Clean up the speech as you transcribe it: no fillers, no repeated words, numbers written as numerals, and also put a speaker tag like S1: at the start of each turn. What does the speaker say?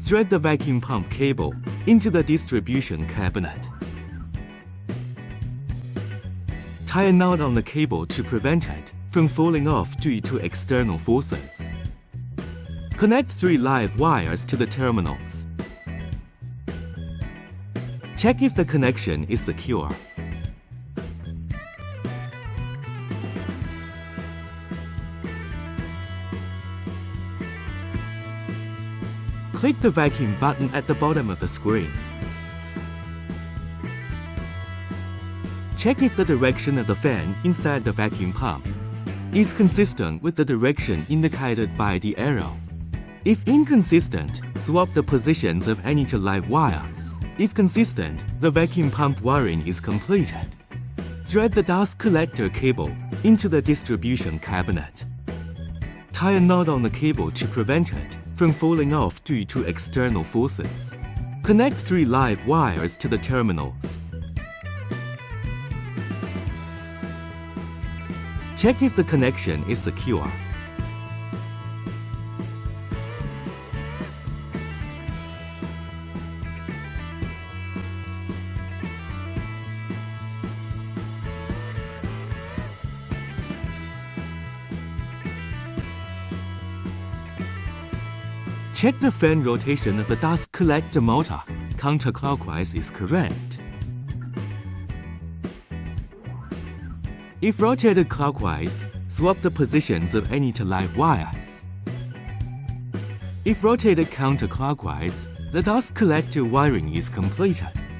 S1: Thread the vacuum pump cable into the distribution cabinet. Tie a knot on the cable to prevent it from falling off due to external forces. Connect 3 live wires to the terminals. Check if the connection is secure. Click the vacuum button at the bottom of the screen. Check if the direction of the fan inside the vacuum pump is consistent with the direction indicated by the arrow. If inconsistent, swap the positions of any 2 live wires. If consistent, the vacuum pump wiring is completed. Thread the dust collector cable into the distribution cabinet. Tie a knot on the cable to prevent it from falling off due to external forces. Connect 3 live wires to the terminals. Check if the connection is secure. Check the fan rotation of the dust collector motor. Counterclockwise is correct. If rotated clockwise, swap the positions of any 2 live wires. If rotated counterclockwise, the dust collector wiring is completed.